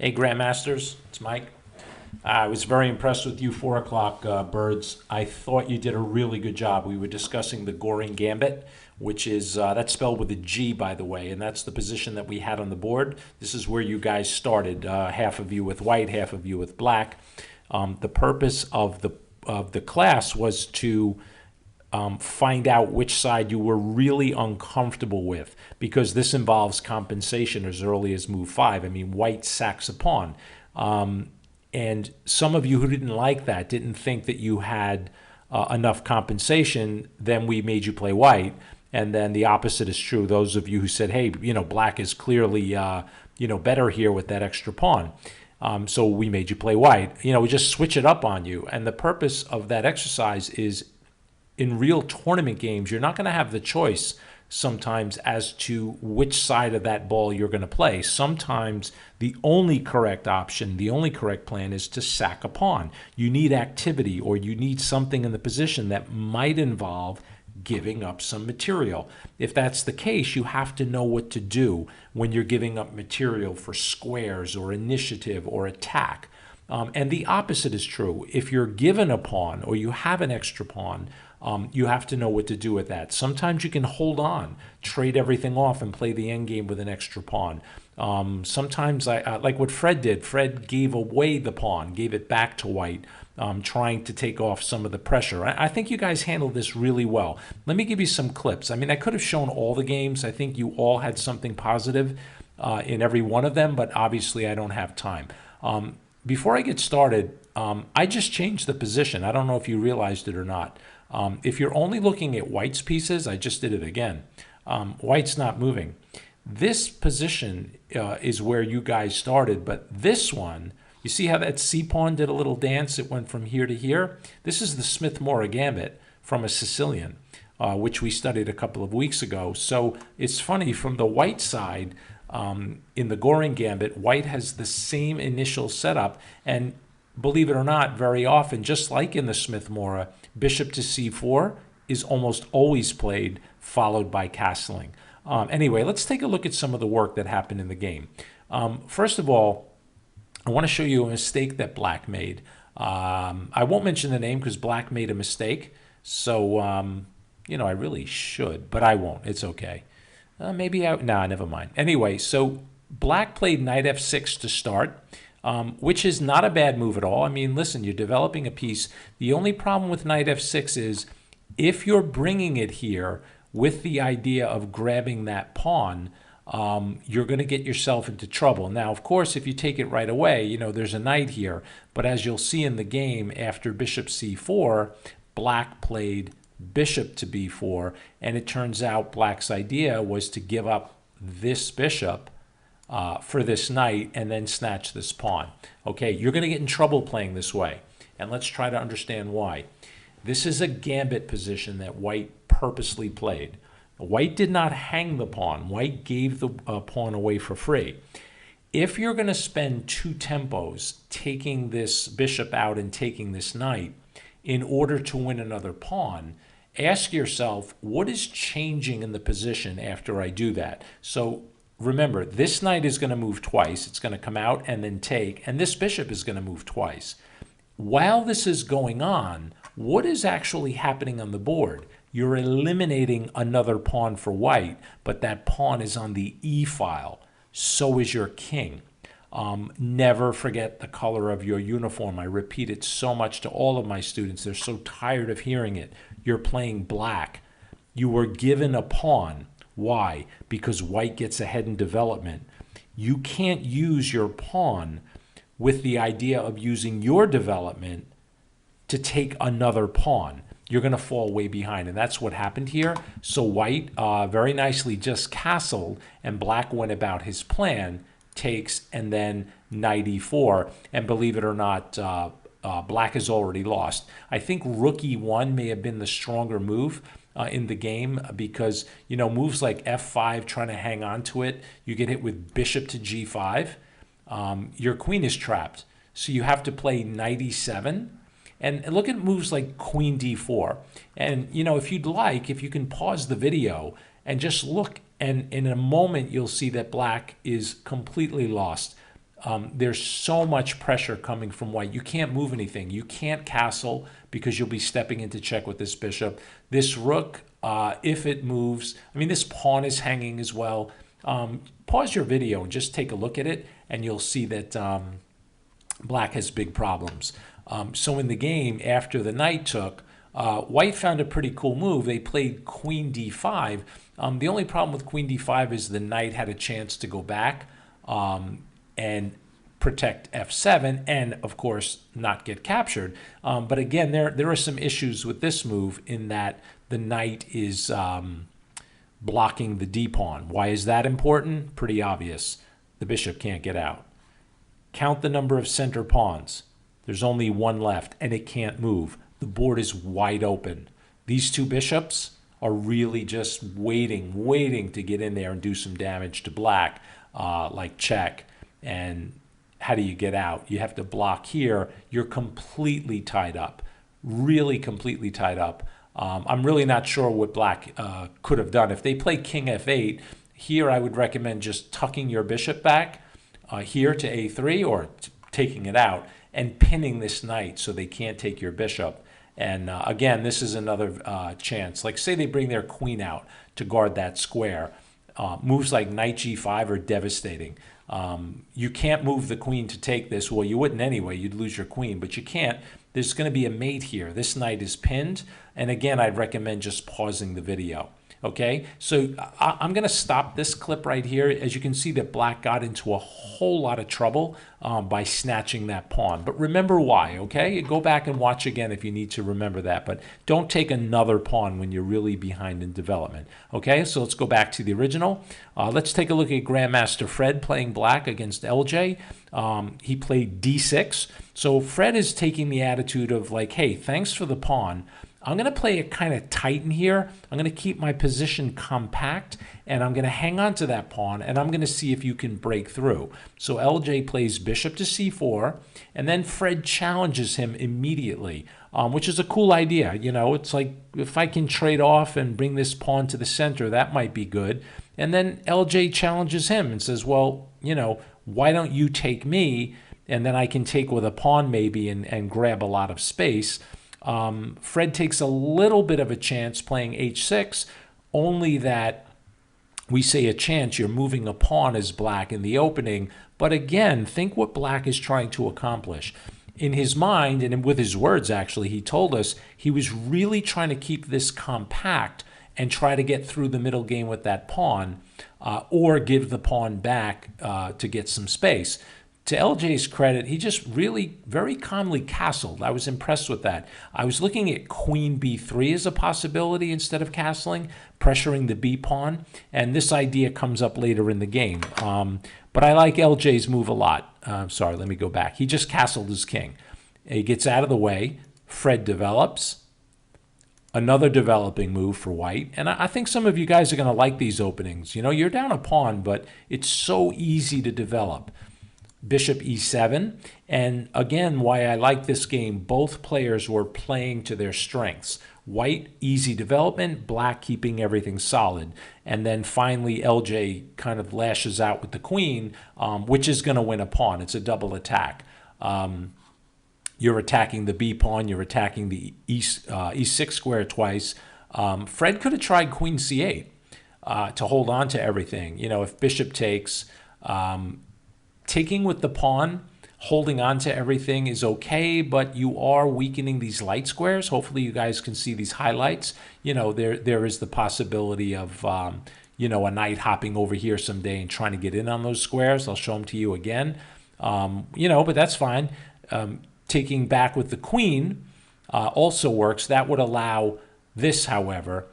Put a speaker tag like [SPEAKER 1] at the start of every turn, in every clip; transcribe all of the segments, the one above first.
[SPEAKER 1] Hey, Grandmasters, it's Mike. I was very impressed with you 4 o'clock birds. I thought you did a really good job. We were discussing the Goring Gambit, which is that's spelled with a G, by the way, and that's the position that we had on the board. This is where you guys started. Half of you with white, half of you with black. The purpose of the class was to find out which side you were really uncomfortable with, because this involves compensation as early as move 5. I mean, white sacks a pawn. And some of you who didn't like that, didn't think that you had enough compensation, then we made you play white. And then the opposite is true. Those of you who said, hey, black is clearly, better here with that extra pawn. So we made you play white. We just switch it up on you. And the purpose of that exercise is, in real tournament games, you're not going to have the choice sometimes as to which side of that ball you're going to play. Sometimes the only correct option, the only correct plan is to sack a pawn. You need activity, or you need something in the position that might involve giving up some material. If that's the case, you have to know what to do when you're giving up material for squares or initiative or attack. And the opposite is true. If you're given a pawn or you have an extra pawn, you have to know what to do with that. Sometimes you can hold on, trade everything off, and play the end game with an extra pawn. Sometimes, I like what Fred did. Fred gave away the pawn, gave it back to white, trying to take off some of the pressure. I think you guys handled this really well. Let me give you some clips. I mean, I could have shown all the games. I think you all had something positive in every one of them, but obviously I don't have time. Before I get started, I just changed the position. I don't know if you realized it or not. If you're only looking at white's pieces, I just did it again. White's not moving. This position is where you guys started, but this one, you see how that c-pawn did a little dance? It went from here to here. This is the Smith-Morra Gambit from a Sicilian, which we studied a couple of weeks ago. So it's funny, from the white side, in the Goring Gambit, white has the same initial setup, and believe it or not, very often, just like in the Smith-Morra, bishop to c4 is almost always played, followed by castling. Anyway, let's take a look at some of the work that happened in the game. First of all, I want to show you a mistake that black made. I won't mention the name because black made a mistake, so I really should, but I won't. It's okay. Never mind. Anyway, so black played knight f6 to start, which is not a bad move at all. I mean, listen, you're developing a piece. The only problem with knight f6 is, if you're bringing it here with the idea of grabbing that pawn, you're going to get yourself into trouble. Now, of course, if you take it right away, there's a knight here. But as you'll see in the game, after bishop c4, black played bishop to b4, and it turns out black's idea was to give up this bishop for this knight and then snatch this pawn. Okay, you're going to get in trouble playing this way, and let's try to understand why. This is a gambit position that white purposely played. White did not hang the pawn. White gave the pawn away for free. If you're going to spend 2 tempos taking this bishop out and taking this knight in order to win another pawn, ask yourself, what is changing in the position after I do that? So remember, this knight is going to move twice. It's going to come out and then take, and this bishop is going to move twice. While this is going on, what is actually happening on the board? You're eliminating another pawn for white, but that pawn is on the E file. So is your king. Never forget the color of your uniform. I repeat it so much to all of my students. They're so tired of hearing it. You're playing black. You were given a pawn. Why? Because white gets ahead in development. You can't use your pawn with the idea of using your development to take another pawn. You're going to fall way behind, and that's what happened here. So white very nicely just castled, and black went about his plan, takes, and then knight e4. And believe it or not, black has already lost. I think rook e1 may have been the stronger move in the game, because moves like f5, trying to hang on to it, you get hit with bishop to g5. Your queen is trapped, so you have to play knight e7. And look at moves like queen d4. And if you'd like, if you can pause the video and just look, and in a moment you'll see that black is completely lost. there's so much pressure coming from white. You can't move anything. You can't castle because you'll be stepping into check with this bishop. This rook, if it moves, I mean, this pawn is hanging as well. Pause your video and just take a look at it, and you'll see that black has big problems. So in the game, after the knight took, white found a pretty cool move. They played queen d5. The only problem with queen d5 is the knight had a chance to go back and protect f7 and, of course, not get captured. But again, there are some issues with this move in that the knight is blocking the d-pawn. Why is that important? Pretty obvious. The bishop can't get out. Count the number of center pawns. There's only one left, and it can't move. The board is wide open. These two bishops are really just waiting to get in there and do some damage to black, like check. And how do you get out? You have to block here. You're completely tied up, really completely tied up. I'm really not sure what black could have done. If they play king f8, here I would recommend just tucking your bishop back here to a3 or taking it out and pinning this knight so they can't take your bishop. And again, this is another chance. Like say they bring their queen out to guard that square. Moves like knight g5 are devastating. You can't move the queen to take this. Well, you wouldn't anyway. You'd lose your queen, but you can't. There's going to be a mate here. This knight is pinned. And again, I'd recommend just pausing the video. Okay, so I'm going to stop this clip right here. As you can see that black got into a whole lot of trouble by snatching that pawn. But remember why, okay? Go back and watch again if you need to remember that. But don't take another pawn when you're really behind in development. Okay, so let's go back to the original. Let's take a look at Grandmaster Fred playing black against LJ. He played d6. So Fred is taking the attitude of like, hey, thanks for the pawn. I'm going to play it kind of tight in here. I'm going to keep my position compact, and I'm going to hang on to that pawn, and I'm going to see if you can break through. So LJ plays bishop to c4, and then Fred challenges him immediately, which is a cool idea. You know, it's like if I can trade off and bring this pawn to the center, that might be good. And then LJ challenges him and says, well, you know, why don't you take me, and then I can take with a pawn maybe and grab a lot of space. Fred takes a little bit of a chance playing h6, only that we say a chance, you're moving a pawn as black in the opening. But again, think what black is trying to accomplish. In his mind, and with his words actually, he told us he was really trying to keep this compact and try to get through the middle game with that pawn, or give the pawn back to get some space. To LJ's credit, he just really very calmly castled. I was impressed with that. I was looking at queen b3 as a possibility instead of castling, pressuring the b pawn, and this idea comes up later in the game. But I like LJ's move a lot. Sorry, let me go back. He just castled his king. He gets out of the way. Fred develops. Another developing move for white. And I think some of you guys are going to like these openings. You know, you're down a pawn, but it's so easy to develop. Bishop e7, and again, why I like this game, both players were playing to their strengths. White, easy development, black keeping everything solid. And then finally, LJ kind of lashes out with the queen, which is going to win a pawn. It's a double attack. You're attacking the b pawn, you're attacking the e6 square twice. Fred could have tried queen c8 to hold on to everything. You know, if bishop takes, taking with the pawn, holding on to everything is okay, but you are weakening these light squares. Hopefully you guys can see these highlights. You know, there is the possibility of, you know, a knight hopping over here someday and trying to get in on those squares. I'll show them to you again. You know, but that's fine. Taking back with the queen also works. That would allow this, however,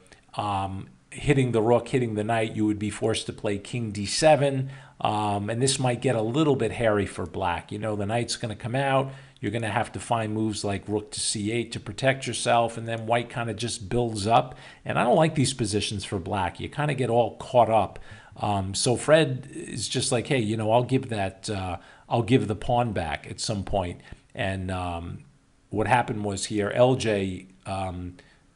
[SPEAKER 1] hitting the rook, hitting the knight, you would be forced to play king d7. And this might get a little bit hairy for black. You know, the knight's going to come out. You're going to have to find moves like rook to c8 to protect yourself, and then white kind of just builds up. And I don't like these positions for black. You kind of get all caught up. So Fred is just like, hey, you know, I'll give the pawn back at some point. And what happened was here, LJ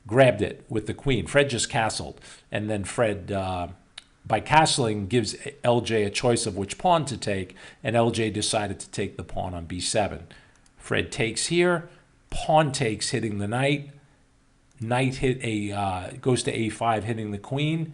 [SPEAKER 1] grabbed it with the queen. Fred just castled, and then Fred by castling gives LJ a choice of which pawn to take, and LJ decided to take the pawn on b7. Fred takes here, pawn takes, hitting the knight. Knight goes to a5, hitting the queen.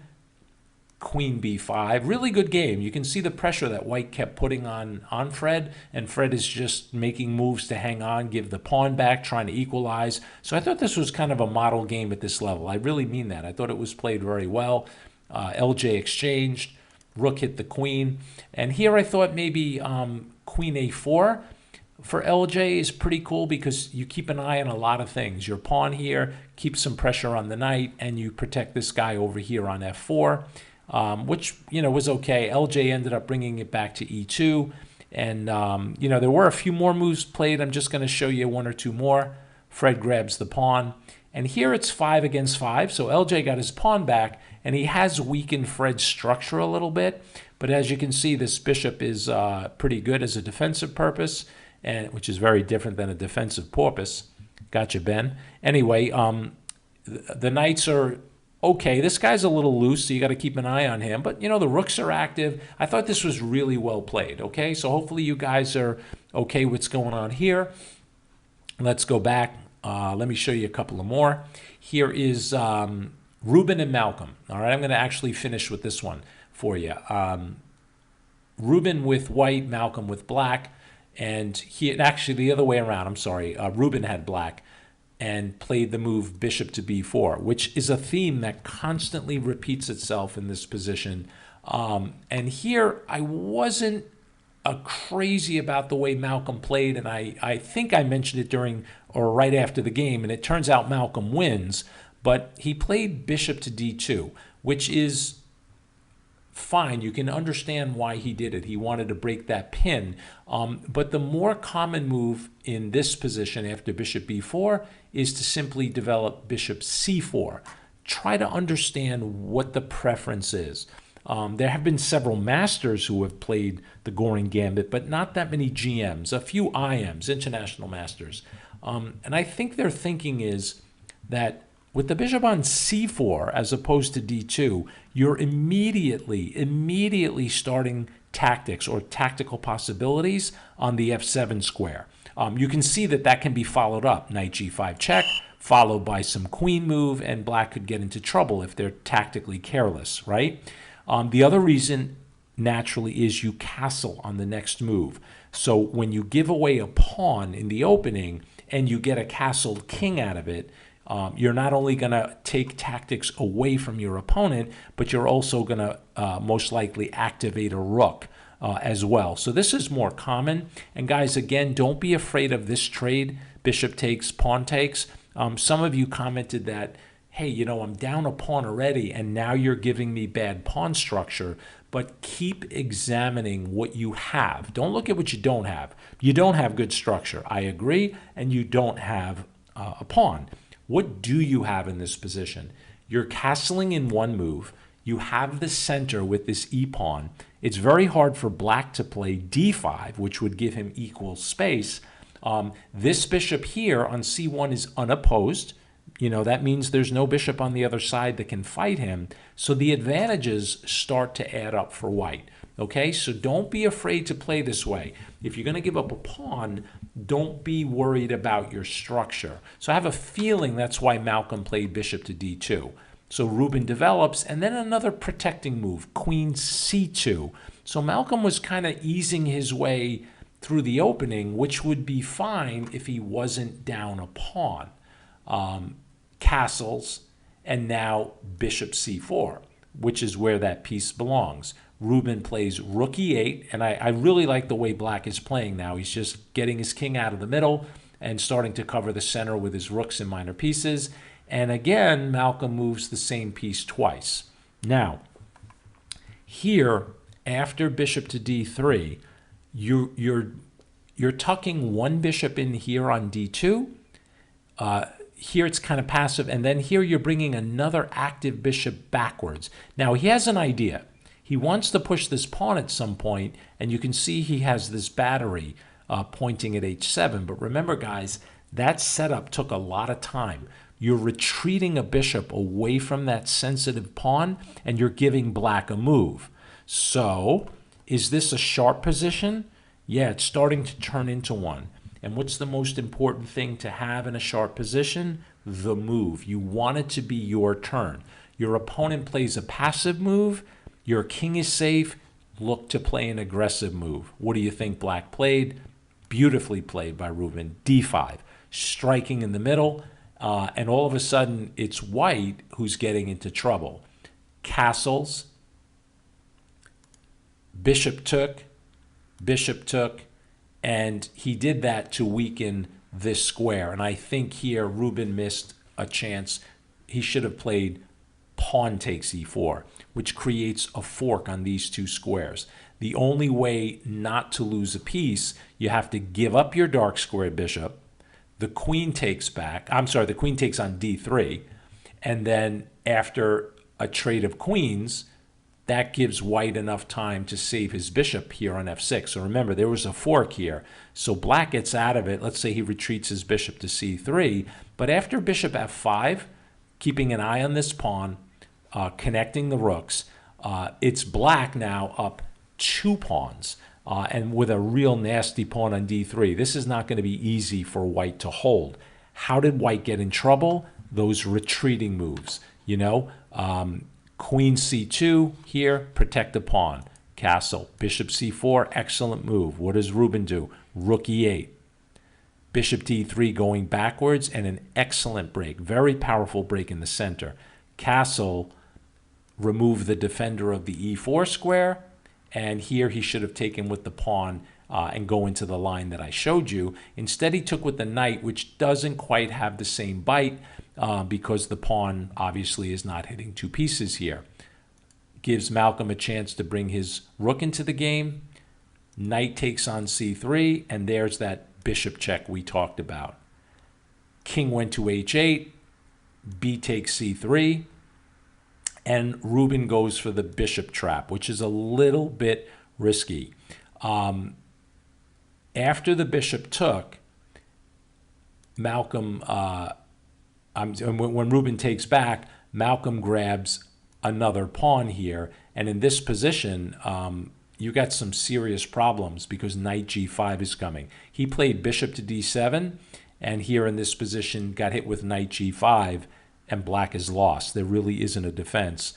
[SPEAKER 1] Queen b5. Really good game. You can see the pressure that white kept putting on Fred, and Fred is just making moves to hang on, give the pawn back, trying to equalize. So I thought this was kind of a model game at this level. I really mean that. I thought it was played very well. LJ exchanged, rook hit the queen, and here I thought maybe queen a4 for LJ is pretty cool because you keep an eye on a lot of things. Your pawn here keeps some pressure on the knight, and you protect this guy over here on f4. Which, was okay. LJ ended up bringing it back to e2. And, there were a few more moves played. I'm just going to show you one or two more. Fred grabs the pawn. And here it's 5 against 5. So LJ got his pawn back, and he has weakened Fred's structure a little bit. But as you can see, this bishop is pretty good as a defensive purpose, which is very different than a defensive purpose. Gotcha, Ben. Anyway, the knights are okay. This guy's a little loose, so you got to keep an eye on him. But, the rooks are active. I thought this was really well played, okay? So hopefully you guys are okay with what's going on here. Let's go back. Let me show you a couple of more. Here is Ruben and Malcolm. All right, I'm going to actually finish with this one for you. Ruben with white, Malcolm with black. And actually the other way around, I'm sorry. Ruben had black and played the move bishop to b4, which is a theme that constantly repeats itself in this position. And here I wasn't crazy about the way Malcolm played, and I think I mentioned it during or right after the game, and it turns out Malcolm wins, but he played bishop to d2, which is fine. You can understand why he did it. He wanted to break that pin. But the more common move in this position after bishop b4 is to simply develop bishop c4. Try to understand what the preference is. There have been several masters who have played the Goring Gambit, but not that many GMs, a few IMs, international masters. And I think their thinking is that with the bishop on c4 as opposed to d2, you're immediately starting tactics or tactical possibilities on the f7 square. You can see that can be followed up. Knight g5 check, followed by some queen move, and black could get into trouble if they're tactically careless, right? The other reason, naturally, is you castle on the next move. So when you give away a pawn in the opening and you get a castled king out of it, you're not only going to take tactics away from your opponent, but you're also going to most likely activate a rook as well. So this is more common. And guys, again, don't be afraid of this trade, bishop takes, pawn takes. Some of you commented that, hey, I'm down a pawn already, and now you're giving me bad pawn structure. But keep examining what you have. Don't look at what you don't have. You don't have good structure. I agree, and you don't have a pawn. What do you have in this position? You're castling in one move. You have the center with this e-pawn. It's very hard for black to play d5, which would give him equal space. This bishop here on c1 is unopposed. That means there's no bishop on the other side that can fight him. So the advantages start to add up for white. Okay, so don't be afraid to play this way. If you're going to give up a pawn, don't be worried about your structure. So I have a feeling that's why Malcolm played bishop to d2. So Ruben develops, and then another protecting move, queen c2. So Malcolm was kind of easing his way through the opening, which would be fine if he wasn't down a pawn. Castles, and now bishop c4, which is where that piece belongs. Ruben plays rook e8, and I really like the way black is playing now. He's just getting his king out of the middle and starting to cover the center with his rooks and minor pieces. And again, Malcolm moves the same piece twice. Now, here, after bishop to d3, you're tucking one bishop in here on d2. Here it's kind of passive, and then here you're bringing another active bishop backwards. Now, he has an idea. He wants to push this pawn at some point, and you can see he has this battery pointing at h7. But remember, guys, that setup took a lot of time. You're retreating a bishop away from that sensitive pawn, and you're giving black a move. So, is this a sharp position? Yeah, it's starting to turn into one. And what's the most important thing to have in a sharp position? The move. You want it to be your turn. Your opponent plays a passive move. Your king is safe. Look to play an aggressive move. What do you think black played? Beautifully played by Ruben. D5, striking in the middle. And all of a sudden, it's white who's getting into trouble. Castles, bishop took, and he did that to weaken this square. And I think here Ruben missed a chance. He should have played pawn takes e4, which creates a fork on these two squares. The only way not to lose a piece, you have to give up your dark square bishop. The queen takes back. I'm sorry, the queen takes on d3. And then after a trade of queens, that gives white enough time to save his bishop here on f6. So remember, there was a fork here. So black gets out of it. Let's say he retreats his bishop to c3. But after bishop f5, keeping an eye on this pawn, connecting the rooks, it's black now up 2 pawns. And with a real nasty pawn on d3. This is not going to be easy for white to hold. How did white get in trouble? Those retreating moves, you know. Queen c2 here, protect the pawn. Castle. Bishop c4, excellent move. What does Ruben do? Rook e8. Bishop d3 going backwards, and an excellent break. Very powerful break in the center. Castle, remove the defender of the e4 square. And here he should have taken with the pawn and go into the line that I showed you. Instead, he took with the knight, which doesn't quite have the same bite because the pawn obviously is not hitting 2 pieces here. Gives Malcolm a chance to bring his rook into the game. Knight takes on c3, and there's that bishop check we talked about. King went to h8, b takes c3. And Ruben goes for the bishop trap, which is a little bit risky. After the bishop took, Malcolm, when Ruben takes back, Malcolm grabs another pawn here. And in this position, you got some serious problems because knight g5 is coming. He played bishop to d7, and here in this position got hit with knight g5. And black is lost. There really isn't a defense.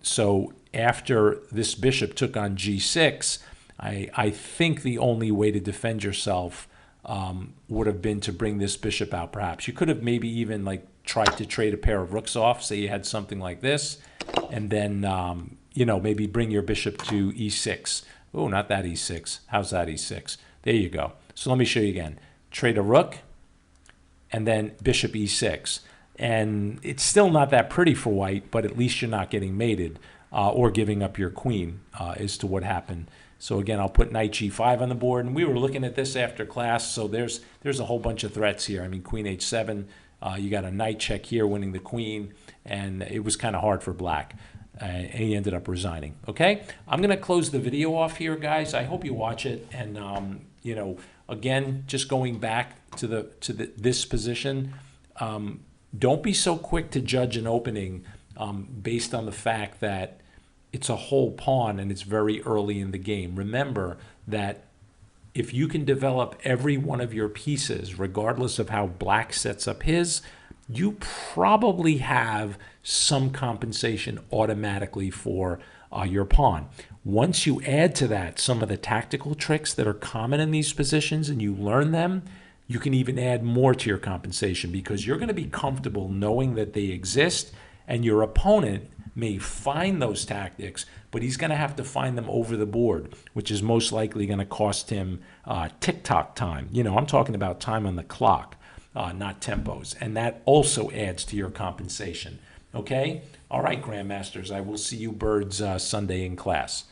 [SPEAKER 1] So after this bishop took on g6, I think the only way to defend yourself would have been to bring this bishop out perhaps. You could have maybe even like tried to trade a pair of rooks off. Say you had something like this. And then, you know, maybe bring your bishop to e6. Oh, not that e6. How's that e6? There you go. So let me show you again. Trade a rook and then bishop e6. And it's still not that pretty for white, but at least you're not getting mated or giving up your queen as to what happened. So again, I'll put knight g5 on the board. And we were looking at this after class, so there's a whole bunch of threats here. I mean, queen h7, you got a knight check here winning the queen, and it was kind of hard for black. And he ended up resigning. Okay, I'm going to close the video off here, guys. I hope you watch it. And, you know, again, just going back to this position, don't be so quick to judge an opening based on the fact that it's a whole pawn and it's very early in the game. Remember that if you can develop every one of your pieces, regardless of how black sets up his, you probably have some compensation automatically for your pawn. Once you add to that some of the tactical tricks that are common in these positions and you learn them, you can even add more to your compensation because you're going to be comfortable knowing that they exist, and your opponent may find those tactics, but he's going to have to find them over the board, which is most likely going to cost him tick-tock time. You know, I'm talking about time on the clock, not tempos, and that also adds to your compensation. Okay? All right, Grandmasters, I will see you birds Sunday in class.